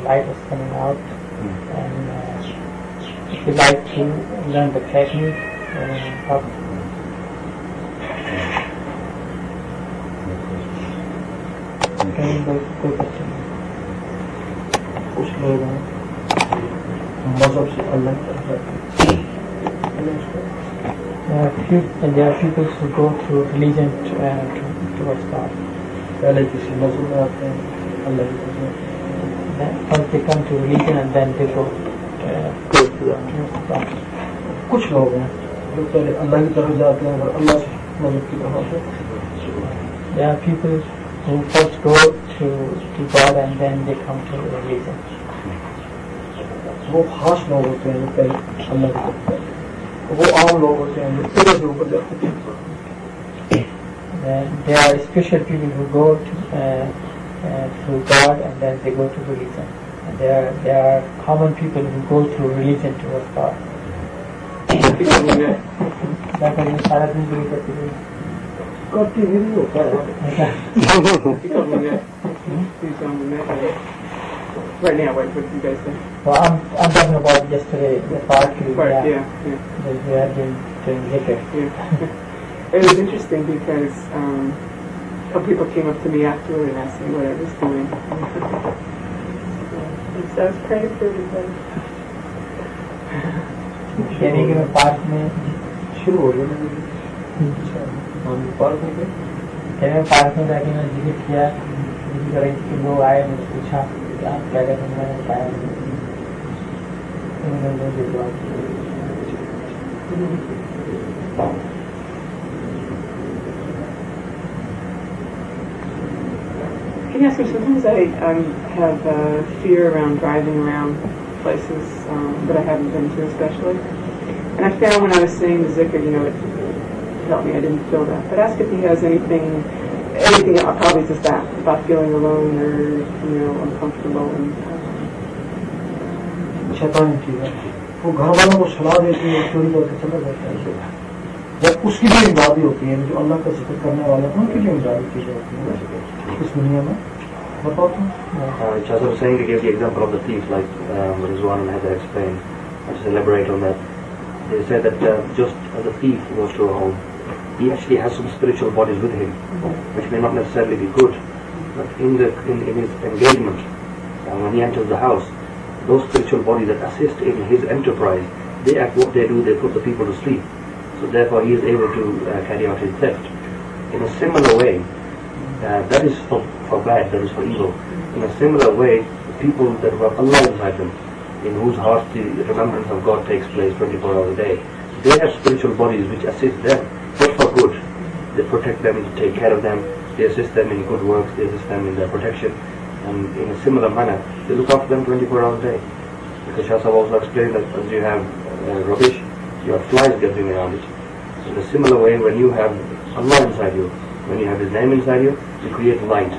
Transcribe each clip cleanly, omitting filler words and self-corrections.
light was coming out, and if you like to learn the technique of कोई question कुछ लोग हैं मजहब से अलग there are people who go through religion towards God. पहले किसी मजहब में आते हैं अल्लाह की तरफ First they come to religion and then they go towards God. कुछ लोग हैं जो पहले अल्लाह की तरफ जाते हैं और अल्लाह से मजहब की तरफ आते हैं. There are people who first go to God and then they come to religion. वो खास लोग होते हैं जो पहले अल्लाह की तरफ जाते हैं. वो आम लोग होते हैं जो तेरे से ऊपर जाते हैं. There are special people who go to God and then they go to religion. And there are common people who go through religion towards God. करती नहीं होता है. Right now, what do you guys think? Well, I'm talking about yesterday, the part Yeah. that we have been doing zikr. Yeah. It was interesting because some people came up to me afterward and asked me what I was doing. So I was praying for everybody. यानी कि मैं park में शुरू हो गया हम park में गए. मैं पार्क में जाके मैं जिक्र किया, जिक्र कर रही थी कि लोग आए, मुझे पूछा कि आप क्या कहते हैं, मैंने बताया Can you ask me, sometimes I have fear around driving around places that I haven't been to especially. And I found when I was saying the zikr, it helped me, I didn't feel that. But ask if he has anything probably just that, about feeling alone or, uncomfortable. And, शैतानी चीज है. वो घर वालों को सलाह देती है, चोरी करके चला जाता है. जब उसकी भी इमदादी होती है, जो अल्लाह का जिक्र करने वाले हैं, उनकी भी इमदादी चीजें होती है इस दुनिया में. बताओ तुम. Just was saying to give the example of the thief, like Rizwan had explained. I'll just elaborate on that. They said that just as a thief goes to a home, he actually has some spiritual bodies with him, which may not necessarily be good, but in his engagement, when he enters the house, those spiritual bodies that assist in his enterprise, they act what they do, they put the people to sleep. So therefore he is able to carry out his theft. In a similar way, that is for bad, that is for evil. In a similar way, people that have Allah inside them, in whose hearts the remembrance of God takes place 24 hours a day, they have spiritual bodies which assist them, but for good. They protect them, take care of them, they assist them in good works, they assist them in their protection, and in a similar manner, they look after them 24 hours a day. Because Shah Sahib also explained that as you have rubbish, you have flies gathering around it. In a similar way, when you have Allah inside you, when you have His name inside you, you create light.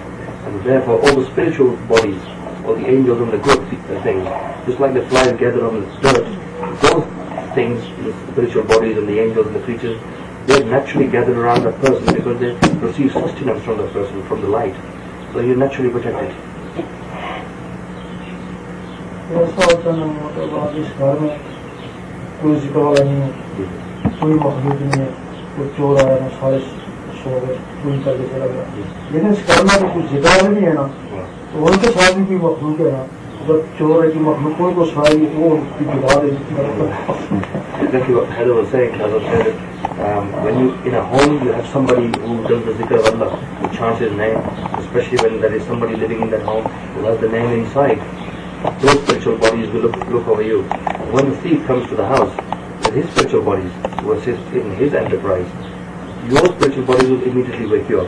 And therefore all the spiritual bodies, all the angels and the good things, just like the flies gather on the dirt, those things, the spiritual bodies and the angels and the creatures, they naturally gather around that person because they receive sustenance from that person, from the light. So you're naturally protected. ऐसा होता है मतलब इस घर में कोई जिक्र वाला नहीं है, कोई मखलूक नहीं है, कोई चोर आया ना, सारे सो गए, चोरी करके चला गया. लेकिन इस घर में तो कुछ जिक्र वाले नहीं है ना, तो उनके साथ भी कोई मखलूक है ना. जब चोर है कि मखलूक कोई को सारी वो उसकी दिखा दे. Exactly what Heather was saying. Heather said that when you in a home you have somebody who does the zikr of Allah, who chants His name, especially when there is somebody living in that home who has the name inside. Those spiritual bodies will look over you. When the thief comes to the house with his spiritual bodies who assist in his enterprise, your spiritual bodies will immediately wake you up.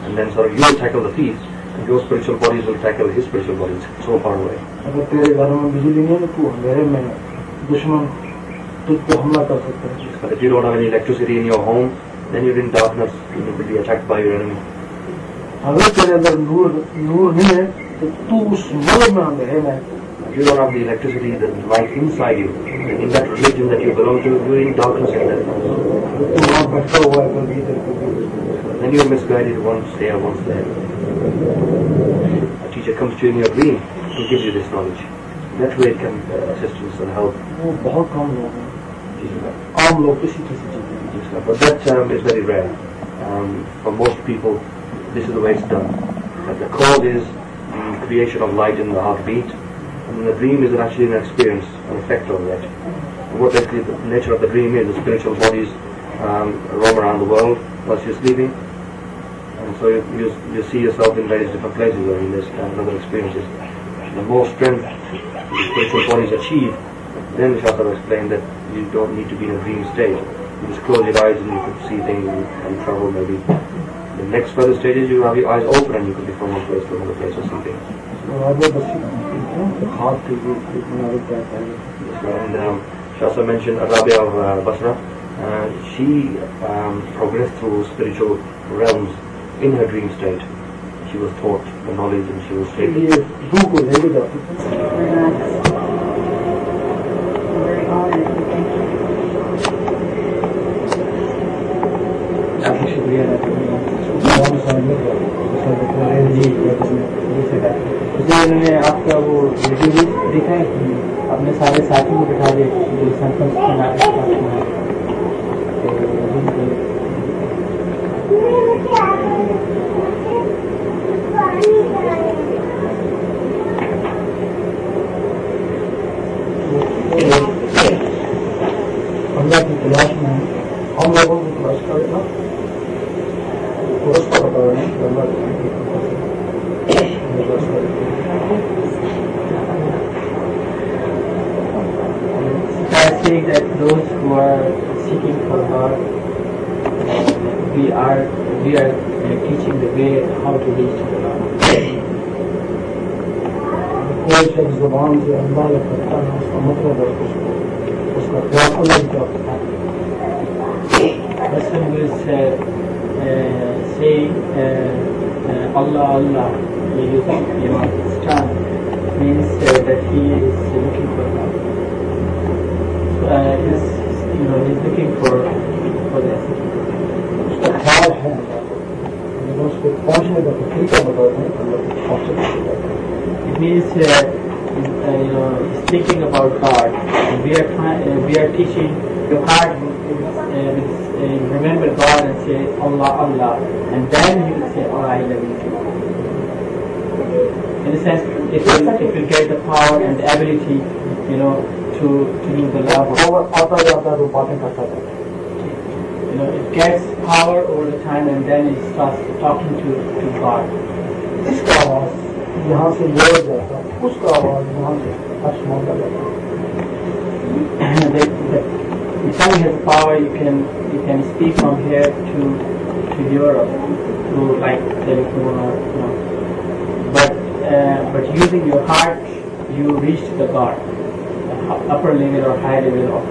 And then sort of you will tackle the thief, and your spiritual bodies will tackle his spiritual bodies so far away. अगर तेरे घर में बिजली नहीं है तो तू अंधेरे में दुश्मन तुझको हमला कर सकता है. But if you don't have any electricity in your home, then you're in darkness. You will be attacked by your enemy. अगर तेरे अंदर नूर नहीं है तो तू उस नूर में अंधेरे में. If you don't have the electricity, the light inside you, in that religion that you belong to, you're in darkness in there. तू वहाँ बैठा हुआ है कभी इधर कभी. Then you're misguided once there, once there. A teacher comes to you in your dream who gives you this knowledge. That way it can assist you and help. वो बहुत कम लोग हैं, आम लोग किसी किसी चीज़ में. But that is very rare. For most people, this is the way it's done. But the cause is the creation of light in the heartbeat, and the dream is actually an experience, an effect of that. And what basically the nature of the dream is, the spiritual bodies roam around the world whilst you're sleeping, and so you see yourself in various different places or in this other experiences. The more strength the spiritual bodies achieve, then the Shastra explained that you don't need to be in a dream state. You just close your eyes and you can see things and travel maybe. The next further stages, you have your eyes open and you can be from one place to another place or something. And Shastra mentioned Rabia of Basra. She progressed through spiritual realms in her dream state. She was taught the knowledge and she was taken. Very honored. उन्होंने आपका वो video देखा है, अपने सारे साथी को बिठा दिया जो संकल्प के नाम अल्लाह की तलाश में हम लोगों की तलाश करेगा पुरुष का बता रहे हैं अल्लाह I say that those who are seeking for God, we are teaching the way how to reach to God. कोई शब्द ज़बान से अल्लाह करता है उसका मतलब है उसका ख्याल अल्लाह की तरफ है. Person who is saying Allah Allah, he uses tongue, means that he is looking for God. He's looking for the उसका ख्याल है उसको पहुँचने का तरीका बताते हैं अल्लाह को पहुँचने. It means he's thinking about God. And we are teaching your heart remember God and say Allah Allah, and then you will say oh I love you too. In a sense, it will get the power and the ability, to do the love. It gets power over the time, and then it starts talking to God. इसका आवाज़ यहाँ से जोड़ जाता है, उसका आवाज़ यहाँ से आसमान का जाता है. The tongue has power. You can speak from here to Europe, to like telephone or but using your heart, you reach the God, the upper level or high level of